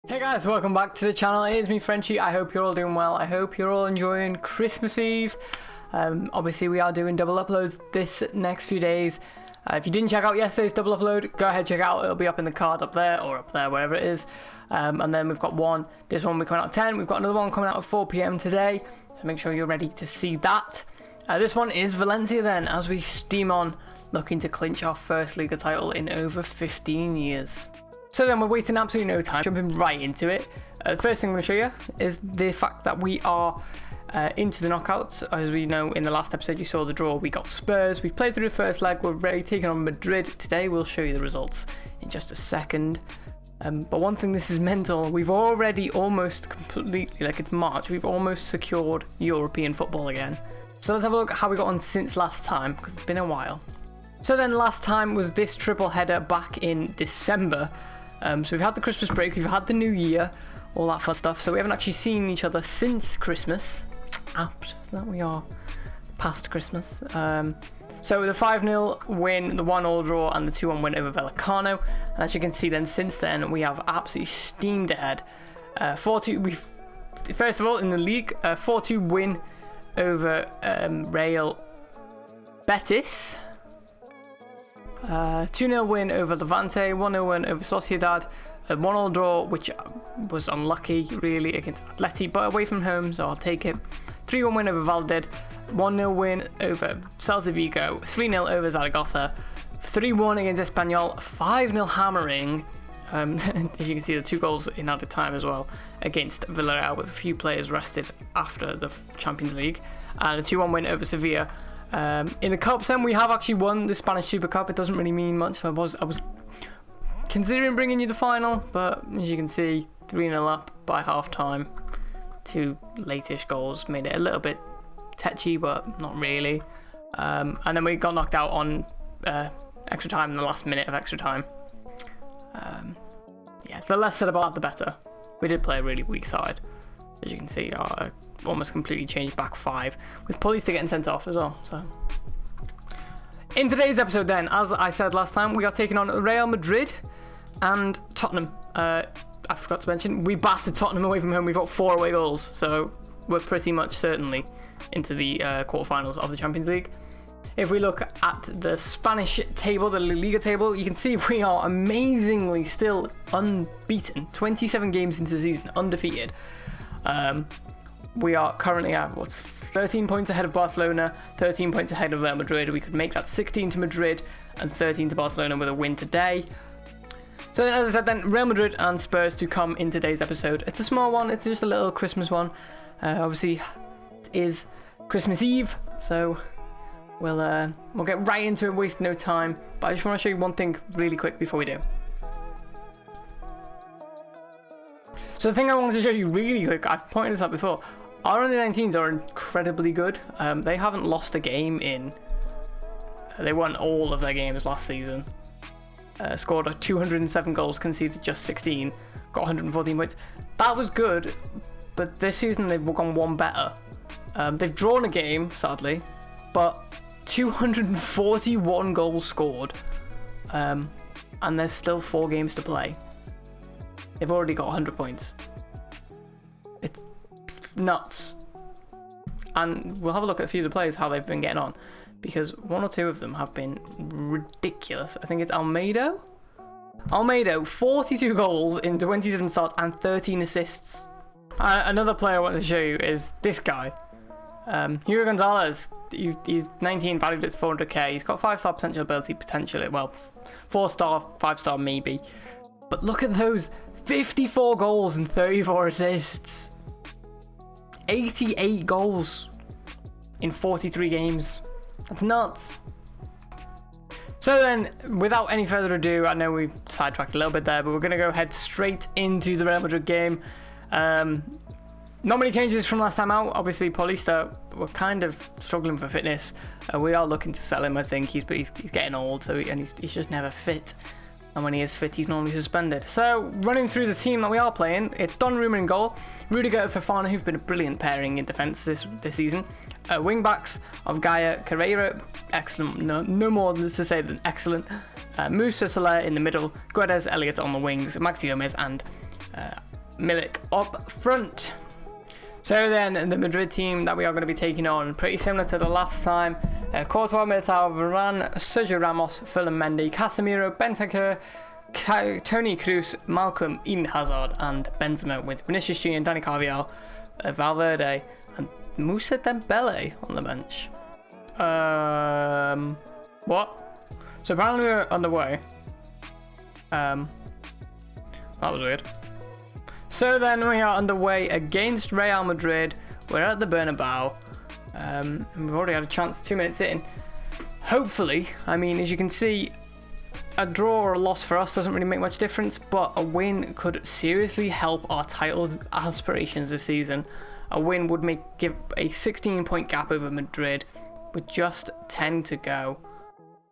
Hey guys, welcome back to the channel. It is me, Frenchie. I hope you're all doing well. I hope you're all enjoying Christmas Eve. Obviously we are doing double uploads this next few days. If you didn't check out yesterday's double upload, go ahead, check it out. It'll be up in the card up there or up there, wherever it is. And then we've got this one will be coming out at 10. We've got another one coming out at 4 PM today. So make sure you're ready to see that. This one is Valencia then, as we steam on, looking to clinch our first Liga title in over 15 years. So then we're wasting absolutely no time, jumping right into it. The first thing I'm going to show you is the fact that we are into the knockouts. As we know, in the last episode you saw the draw, we got Spurs. We've played through the first leg, we're ready taking on Madrid. Today we'll show you the results in just a second. But one thing, this is mental, we've already almost completely, like it's March, we've almost secured European football again. So let's have a look at how we got on since last time, because it's been a while. So then last time was this triple header back in December. So we've had the Christmas break, we've had the New Year, all that fun stuff. So we haven't actually seen each other since Christmas. Apt that we are past Christmas. So the 5-0 win, the 1-1 draw, and the 2-1 win over Vallecano. And as you can see then, since then, we have absolutely steamed ahead. 4-2, first of all, in the league, 4-2 win over Real Betis. 2-0 win over Levante, 1-0 win over Sociedad, a 1-1 draw, which was unlucky really against Atleti, but away from home, so I'll take it. 3-1 win over Valladolid, 1-0 win over Celta Vigo, 3-0 over Zaragoza, 3-1 against Espanyol, 5-0 hammering. As you can see, the 2 goals in added time as well against Villarreal, with a few players rested after the Champions League, and a 2-1 win over Sevilla. In the Cups then, we have actually won the Spanish Super Cup. It doesn't really mean much. I was considering bringing you the final, but as you can see, 3-0 up by half time. 2 late-ish goals made it a little bit tetchy, but not really. And then we got knocked out on extra time in the last minute of extra time. Yeah, the less said about that, the better. We did play a really weak side, as you can see. Our almost completely changed back 5, with Paulista getting sent off as well. So in today's episode then, as I said last time, we are taking on Real Madrid and Tottenham. I forgot to mention, we battered Tottenham away from home. We've got 4 away goals, so we're pretty much certainly into the quarterfinals of the Champions League. If we look at the Spanish table, the La Liga table, you can see we are amazingly still unbeaten. 27 games into the season, undefeated. We are currently at 13 points ahead of Barcelona, 13 points ahead of Real Madrid. We could make that 16 to Madrid and 13 to Barcelona with a win today. So then, as I said then, Real Madrid and Spurs to come in today's episode. It's a small one, it's just a little Christmas one. Obviously, it is Christmas Eve, so we'll get right into it, waste no time. But I just want to show you one thing really quick before we do. So the thing I wanted to show you really quick, I've pointed this out before, our under-19s are incredibly good. They haven't lost a game in... they won all of their games last season. Scored 207 goals, conceded just 16, got 114 points. That was good, but this season they've gone one better. They've drawn a game, sadly, but 241 goals scored, and there's still 4 games to play. They've already got 100 points. It's nuts. And we'll have a look at a few of the players, how they've been getting on, because 1 or 2 of them have been ridiculous. I think it's Almeida, 42 goals in 27 starts and 13 assists. Another player I want to show you is this guy, Hugo Gonzalez. He's 19, valued at 400k. He's got 5-star potential ability, potentially, well, 4-star, 5-star maybe. But look at those, 54 goals and 34 assists. 88 goals in 43 games. That's nuts. So then, without any further ado, I know we sidetracked a little bit there, but we're going to go head straight into the Real Madrid game. Not many changes from last time out. Obviously, Paulista, we're kind of struggling for fitness. We are looking to sell him, I think. He's getting old, so he's just never fit. And when he is fit, he's normally suspended. So, running through the team that we are playing, it's Donnarumma in goal, Rudiger and Fofana, who've been a brilliant pairing in defence this season. Wing-backs of Gaia, Carrera, excellent, no more to say than excellent. Musa, Soler in the middle, Guedes, Elliott on the wings, Maxi Gomez and Milik up front. So then, the Madrid team that we are going to be taking on, pretty similar to the last time. Courtois, Militao, Varane, Sergio Ramos, Ferland Mendy, Casemiro, Bentancur, Toni Kroos, Malcolm, Eden Hazard, and Benzema, with Vinicius Jr., Dani Carvajal, Valverde, and Moussa Dembele on the bench. What? So apparently we're underway. That was weird. So then we are underway against Real Madrid. We're at the Bernabeu. And we've already had a chance 2 minutes in. Hopefully, I mean, as you can see, a draw or a loss for us doesn't really make much difference, but a win could seriously help our title aspirations this season. A win would give a 16-point gap over Madrid with just 10 to go,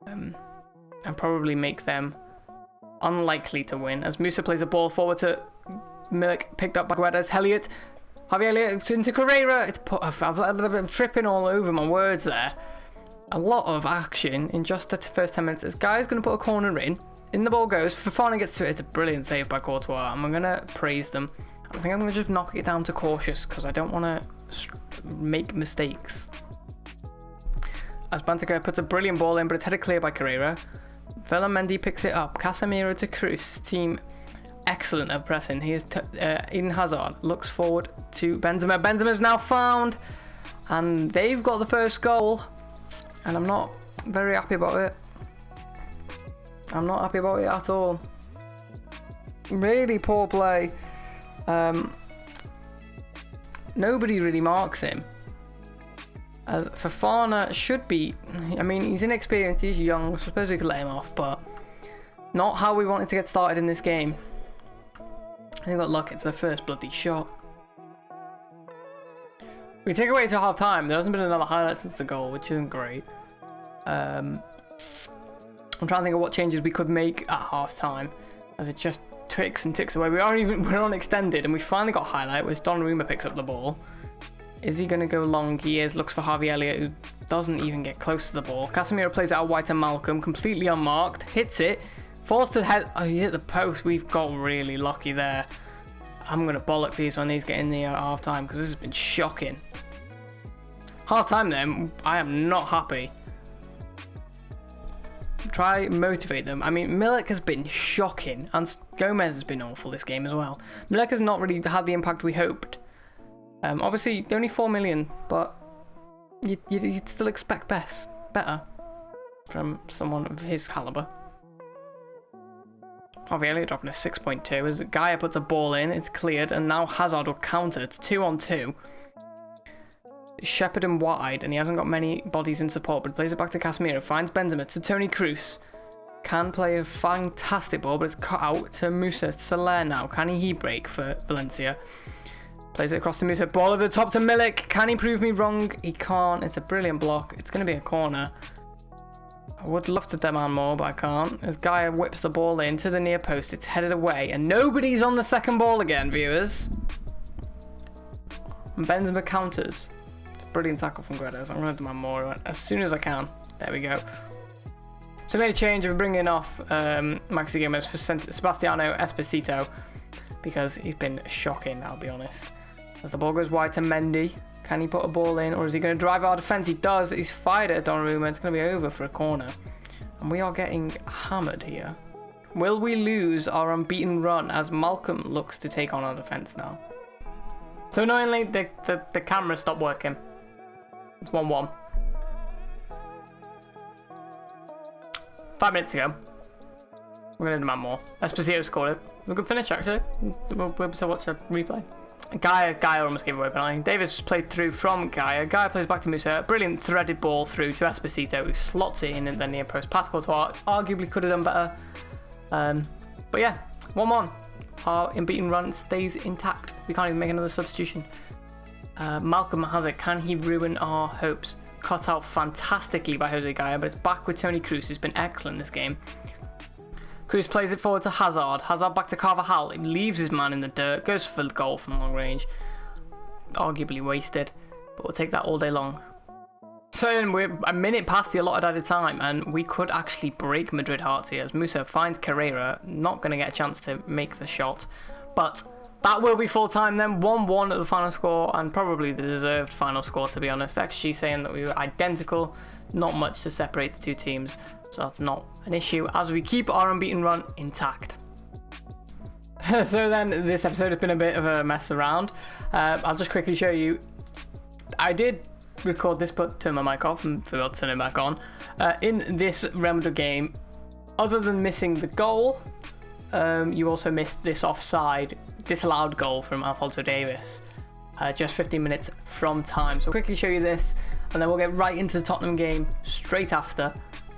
and probably make them unlikely to win, as Moussa plays a ball forward to Milik, picked up by Guedes, Elliott, Javier Elliott into Carrera. I'm tripping all over my words there. A lot of action in just the first 10 minutes. This guy's going to put a corner in the ball goes, Fofana gets to it, it's a brilliant save by Courtois, and we're going to praise them. I think I'm going to just knock it down to cautious, because I don't want to make mistakes. As Bentancur puts a brilliant ball in, but it's headed clear by Carrera. Ferland Mendy picks it up, Casemiro to Kroos, team excellent at pressing. Here's Eden Hazard, looks forward to Benzema. Benzema's now found, and they've got the first goal, and I'm not very happy about it. I'm not happy about it at all. Really poor play. Nobody really marks him. As Fofana should be, I mean, he's inexperienced, he's young, I suppose we could let him off, but not how we wanted to get started in this game. I think that luck, it's their first bloody shot. We take away to half time. There hasn't been another highlight since the goal, which isn't great. I'm trying to think of what changes we could make at half time, as it just ticks and ticks away. We're on extended, and we finally got a highlight, which Donnarumma picks up the ball. Is he going to go long? He is. Looks for Javier Elliott, who doesn't even get close to the ball. Casemiro plays it out wide to Malcolm, completely unmarked, hits it, falls to head. Oh, he hit the post. We've got really lucky there. I'm going to bollock these when these get in the half time, because this has been shocking. Half time then, I am not happy. Try motivate them. I mean, Milik has been shocking, and Gomez has been awful this game as well. Milik has not really had the impact we hoped. Obviously, only 4 million, but you'd still expect better from someone of his calibre. Javier Elliott dropping a 6.2 as Gaia puts a ball in, it's cleared, and now Hazard will counter. It's 2-on-2. Shepherd and wide, and he hasn't got many bodies in support, but plays it back to Casemiro, finds Benzema to Toni Kroos. Can play a fantastic ball, but it's cut out to Moussa Soler now. Can he break for Valencia? Plays it across to Moussa, ball over the top to Milik. Can he prove me wrong? He can't. It's a brilliant block. It's going to be a corner. I would love to demand more, but I can't. As Gaia whips the ball in to the near post, it's headed away, and nobody's on the second ball again, viewers. And Benzema counters. Brilliant tackle from Guedes. I'm going to demand more as soon as I can. There we go. So we made a change. We're bringing off Maxi Gomez for Sebastiano Esposito, because he's been shocking, I'll be honest. As the ball goes wide to Mendy, can he put a ball in, or is he going to drive our defence? He does. He's fired at Donnarumma. It's going to be over for a corner. And we are getting hammered here. Will we lose our unbeaten run as Malcolm looks to take on our defence now? So annoyingly, the camera stopped working. It's 1-1. 5 minutes ago. We're going to demand more. Esposito scored it. A good finish, actually. We'll be able to watch the replay. Gaia almost gave away a penalty. Davis played through from Gaia. Gaia plays back to Moussa. Brilliant threaded ball through to Esposito, who slots it in the near post. Pass Courtois arguably could have done better. But yeah, 1-1. Our unbeaten run stays intact. We can't even make another substitution. Malcolm has it. Can he ruin our hopes? Cut out fantastically by Jose Gaia, but it's back with Toni Kroos, who's been excellent this game. Kroos plays it forward to Hazard. Hazard back to Carvajal. He leaves his man in the dirt. Goes for the goal from long range. Arguably wasted, but we'll take that all day long. So we're a minute past the allotted added time, and we could actually break Madrid hearts here as Moussa finds Carrera. Not going to get a chance to make the shot, but that will be full time then. 1-1 at the final score, and probably the deserved final score, to be honest. XG saying that we were identical, not much to separate the two teams, so that's not an issue as we keep our unbeaten run intact. So then, this episode has been a bit of a mess around. I'll just quickly show you. I did record this, but turn my mic off and forgot to turn it back on. In this Real Madrid game, other than missing the goal, you also missed this offside disallowed goal from Alphonso Davies, just 15 minutes from time. So I'll quickly show you this, and then we'll get right into the Tottenham game straight after.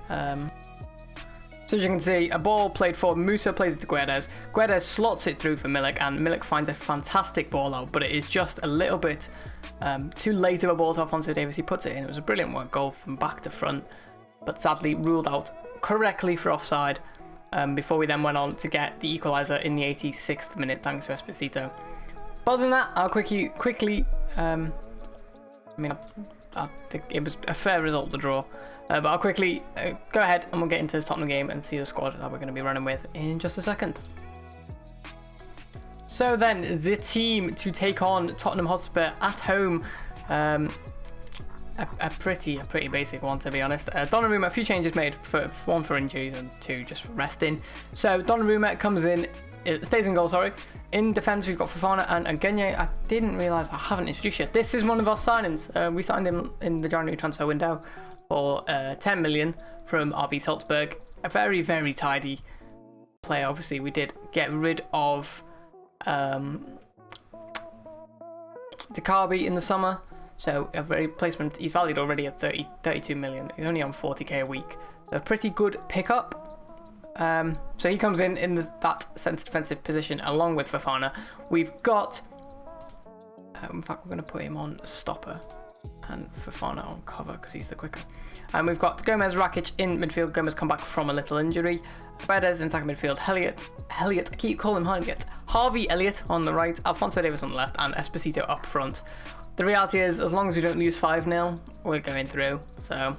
So as you can see, a ball played forward, Musa plays it to Guedes. Guedes slots it through for Milik, and Milik finds a fantastic ball out, but it is just a little bit too late of a ball to Alphonso Davies. He puts it in. It was a brilliant work goal from back to front, but sadly ruled out correctly for offside, before we then went on to get the equaliser in the 86th minute thanks to Esposito. But other than that, I'll quickly I think it was a fair result, the draw. But I'll quickly go ahead and we'll get into the Tottenham game and see the squad that we're going to be running with in just a second. So then, the team to take on Tottenham Hotspur at home. A pretty basic one, to be honest. Donnarumma, a few changes made, one for injuries and two just for resting. So Donnarumma comes in, stays in goal, sorry. In defence, we've got Fofana and Agugne. I didn't realise, I haven't introduced yet. This is one of our signings. We signed him in the January transfer window for 10 million from RB Salzburg. A very tidy player. Obviously, we did get rid of Dicabi in the summer. So a replacement, he's valued already at 32 million. He's only on 40k a week. So a pretty good pickup. So he comes in that centre defensive position along with Fofana. We've got, in fact, we're going to put him on stopper and Fofana on cover because he's the quicker. And we've got Gomez, Rakic in midfield. Gomez come back from a little injury. Guedes in attacking midfield. Elliott, I keep calling him Elliott. Harvey Elliott on the right. Alphonso Davies on the left, and Esposito up front. The reality is, as long as we don't lose 5-0, we're going through. So,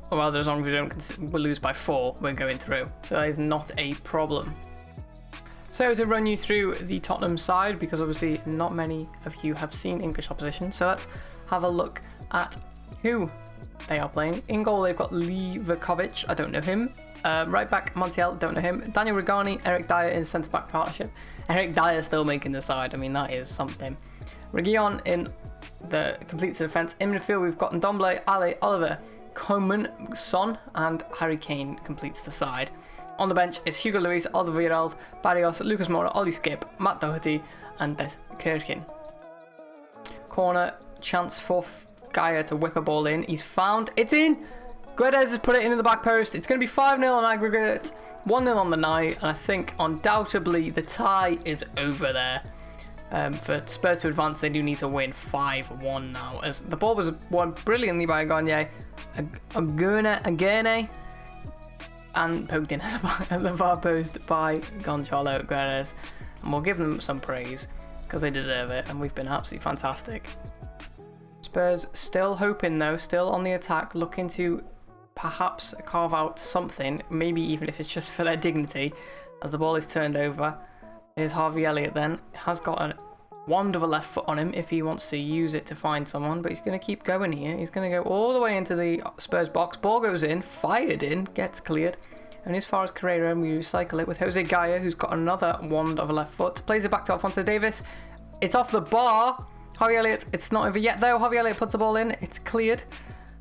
or rather, as long as we lose by 4, we're going through. So that is not a problem. So to run you through the Tottenham side, because obviously not many of you have seen English opposition, so let's have a look at who they are playing. In goal, they've got Livakovic, I don't know him. Right back, Montiel, don't know him. Daniel Regani, Eric Dyer in centre-back partnership. Eric Dyer still making the side, I mean, that is something. Reguilon in the complete defence. In midfield, we've got Ndomble, Ale, Oliver, Coman, Son, and Harry Kane completes the side. On the bench is Hugo Lloris, Alderweireld, Barrios, Lucas Moura, Ollie Skip, Matt Doherty, and Des Kirkin. Corner, chance for Gaia to whip a ball in. He's found, it's in! Guedes has put it in the back post. It's going to be 5-0 on aggregate, 1-0 on the night, and I think undoubtedly the tie is over there. For Spurs to advance, they do need to win 5-1 now, as the ball was won brilliantly by Agugne, and poked in at the far post by Gonçalo Guedes. And we'll give them some praise, because they deserve it, and we've been absolutely fantastic. Spurs still hoping though, still on the attack, looking to perhaps carve out something, maybe even if it's just for their dignity, as the ball is turned over. Here's Harvey Elliott then, has got a wand of a left foot on him if he wants to use it to find someone, but he's going to keep going here. He's going to go all the way into the Spurs box, ball goes in, fired in, gets cleared, and as far as Carrera, we recycle it with Jose Gaia, who's got another wand of a left foot, plays it back to Alphonso Davies, it's off the bar. Harvey Elliott, it's not over yet though. Harvey Elliott puts the ball in, it's cleared,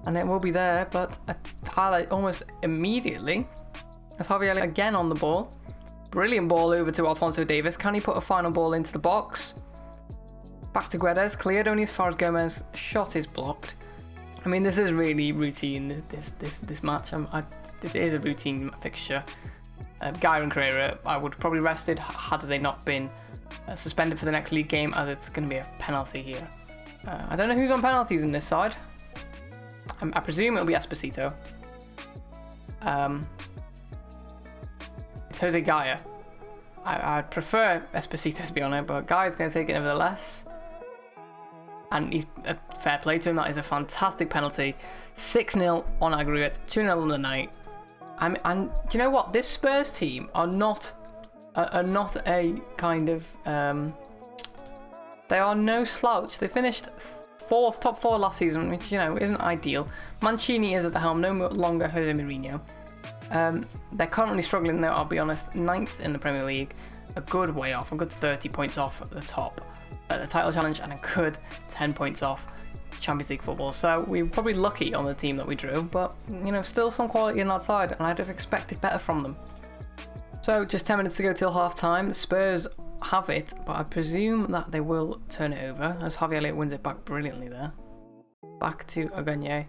and it will be there, but a highlight almost immediately as Harvey Elliott again on the ball. Brilliant ball over to Alphonso Davies. Can he put a final ball into the box? Back to Guedes, cleared only as far as Gomez. Shot is blocked. I mean, this is really routine, this match. It is a routine fixture. Gaia and Carrera, I would probably rested had they not been suspended for the next league game, as it's going to be a penalty here. I don't know who's on penalties in this side. I presume it'll be Esposito. It's Jose Gaia. I'd prefer Esposito to be on it, but Gaia's going to take it nevertheless. And he's fair play to him. That is a fantastic penalty. 6-0 on aggregate, 2-0 on the night. And do you know what? This Spurs team are not are not a kind of... they are no slouch. They finished top four last season, which, you know, isn't ideal. Mancini is at the helm, no longer Jose Mourinho. They're currently struggling, though, I'll be honest. 9th in the Premier League, a good way off, a good 30 points off at the top at the title challenge, and a good 10 points off Champions League football. So we were probably lucky on the team that we drew, but, you know, still some quality in that side, and I'd have expected better from them. So just 10 minutes to go till half time. Spurs have it, but I presume that they will turn it over as Javier Elliott wins it back brilliantly there. Back to Aguene.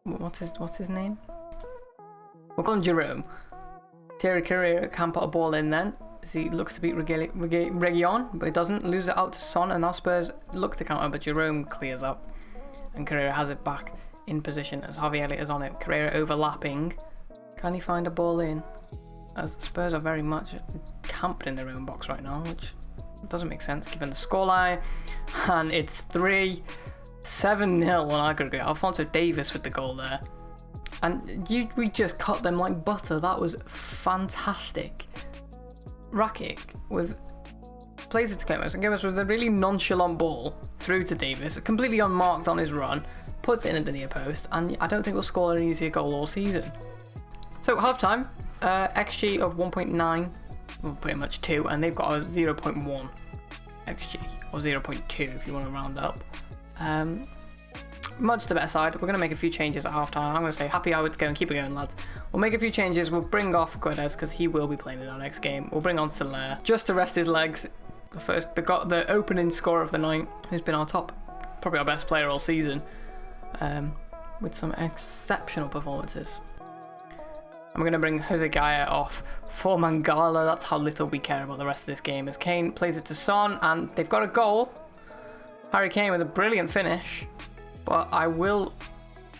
What's his name? We'll call him Jerome. Thierry Carrera can put a ball in then, as he looks to beat Reguilon, but he doesn't. Lose it out to Son, and now Spurs look to counter, but Jerome clears up, and Carrera has it back in position as Javier Elliott is on it. Carrera overlapping. Can he find a ball in? As the Spurs are very much camped in their own box right now, which doesn't make sense given the scoreline. And it's 7-0 on aggregate. Alphonso Davies with the goal there. And we just cut them like butter. That was fantastic. Rakic plays it to Gomez, and Gomez with a really nonchalant ball through to Davies, completely unmarked on his run, puts it in at the near post, and I don't think we'll score an easier goal all season. So half time. XG of 1.9, well, pretty much 2, and they've got a 0.1 XG, or 0.2 if you want to round up. Much the better side. We're going to make a few changes at half time. I'm going to say happy hour to go and keep it going, lads. We'll make a few changes. We'll bring off Guedes because he will be playing in our next game. We'll bring on Soler just to rest his legs. The opening scorer of the night, who's been our probably our best player all season, with some exceptional performances. I'm going to bring Jose Gaya off for Mangala. That's how little we care about the rest of this game. As Kane plays it to Son, and they've got a goal. Harry Kane with a brilliant finish. But I will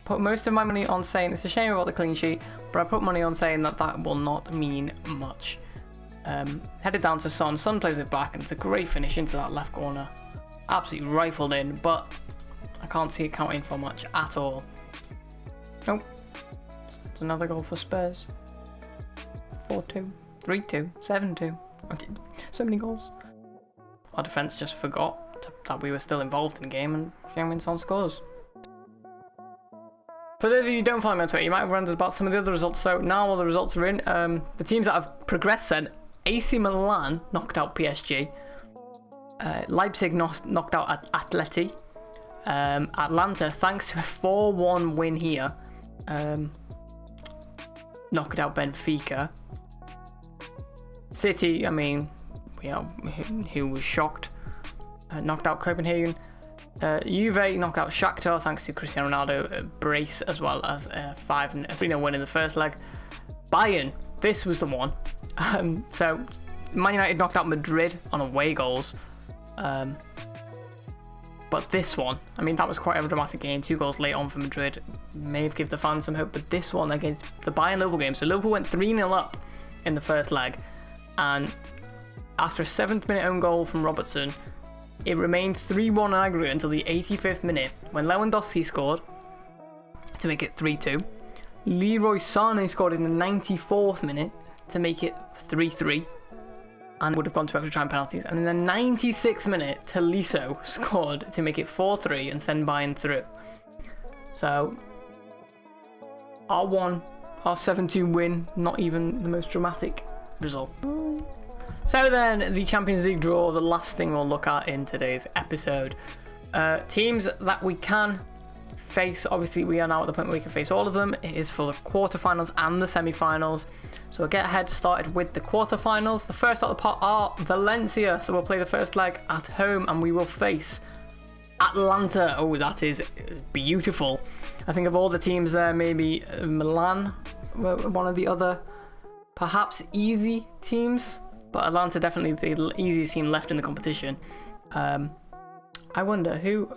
put most of my money on saying, it's a shame about the clean sheet, but I put money on saying that will not mean much. Headed down to Son. Son plays it back, and it's a great finish into that left corner. Absolutely rifled in, but I can't see it counting for much at all. Nope. It's another goal for Spurs. 4-2, 3-2, 7-2. Okay. So many goals. Our defence just forgot that we were still involved in the game, and Heung-min Son scores. For those of you who don't follow me on Twitter, you might have wondered about some of the other results. So now all the results are in. The teams that have progressed then: AC Milan knocked out PSG. Leipzig knocked out Atleti. Atlanta, thanks to a 4-1 win here, knocked out Benfica. City, I mean, who was shocked, knocked out Copenhagen. Juve knocked out Shakhtar thanks to Cristiano Ronaldo brace, as well as a 3-0 win in the first leg. Bayern, this was the one. So Man United knocked out Madrid on away goals. But this one, I mean, that was quite a dramatic game. 2 goals late on for Madrid may have given the fans some hope, but this one against the Bayern Liverpool game. So Liverpool went 3-0 up in the first leg, and after a 7th minute own goal from Robertson, it remained 3-1 aggregate until the 85th minute when Lewandowski scored to make it 3-2. Leroy Sané scored in the 94th minute to make it 3-3. And would have gone to extra time penalties. And in the 96th minute, Tolisso scored to make it 4-3 and send Bayern through. So, our 7-2 win, not even the most dramatic result. So then, the Champions League draw, the last thing we'll look at in today's episode. Teams that we can face, obviously we are now at the point where we can face all of them. It is for the quarterfinals and the semi-finals. So we'll get ahead started with the quarterfinals. The first out of the pot are Valencia. So we'll play the first leg at home and we will face Atlanta. Oh, that is beautiful. I think of all the teams there, maybe Milan were one of the other perhaps easy teams. But Atlanta definitely the easiest team left in the competition. I wonder who...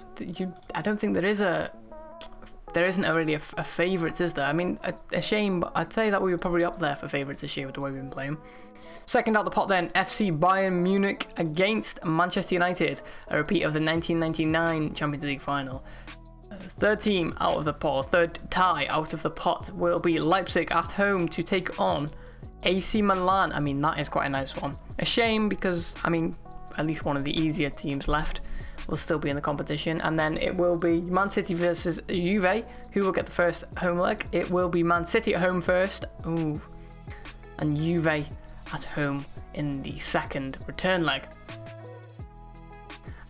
I don't think there isn't already a favourites, is there? I mean, a shame, but I'd say that we were probably up there for favourites this year with the way we've been playing. Second out the pot then, FC Bayern Munich against Manchester United, a repeat of the 1999 Champions League final. Third team out of the pot, third tie out of the pot will be Leipzig at home to take on AC Milan. I mean, that is quite a nice one. A shame because, I mean, at least one of the easier teams left will still be in the competition. And then it will be Man City versus Juve, who will get the first home leg. It will be Man City at home first. Ooh. And Juve at home in the second return leg.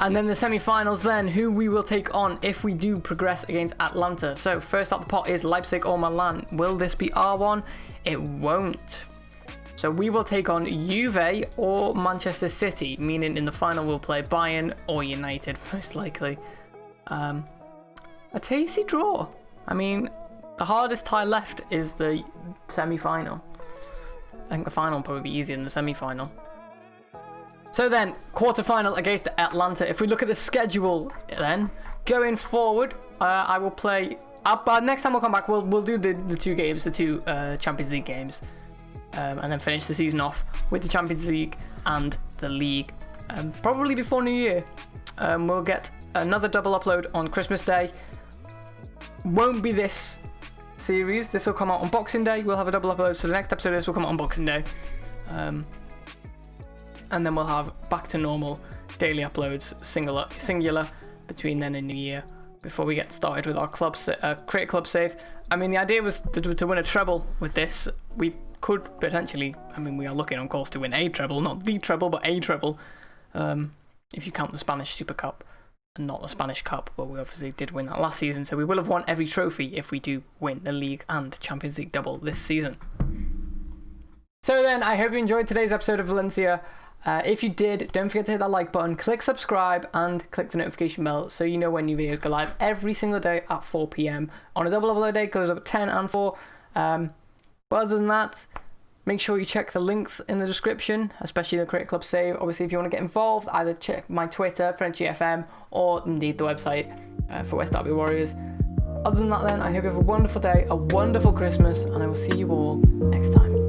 And then the semi-finals then, who we will take on if we do progress against Atlanta. So first out the pot is Leipzig or Milan. Will this be our one? It won't. So we will take on Juve or Manchester City, meaning in the final we'll play Bayern or United, most likely. A tasty draw. I mean, the hardest tie left is the semi-final. I think the final will probably be easier than the semi-final. So then, quarter-final against Atlanta. If we look at the schedule then, going forward, I will play... next time we'll come back, we'll do the two games, the two Champions League games. And then finish the season off with the Champions League and the League. Probably before New Year. We'll get another double upload on Christmas Day. Won't be this series. This will come out on Boxing Day. We'll have a double upload. So the next episode of this will come out on Boxing Day. And then we'll have back to normal daily uploads, singular between then and New Year. Before we get started with our Create a Club save. I mean, the idea was to win a treble with this. We could potentially, I mean, we are looking on course to win a treble, not the treble, but a treble. If you count the Spanish Super Cup and not the Spanish Cup, but we obviously did win that last season, so we will have won every trophy if we do win the League and Champions League double this season. So then, I hope you enjoyed today's episode of Valencia. If you did, don't forget to hit that like button, click subscribe, and click the notification bell so you know when new videos go live every single day at 4 PM. On a double upload day, it goes up at 10 and 4. But other than that, make sure you check the links in the description, especially the Create Club save. Obviously, if you want to get involved, either check my Twitter, FrenchieFM, or indeed the website for West Derby Warriors. Other than that then, I hope you have a wonderful day, a wonderful Christmas, and I will see you all next time.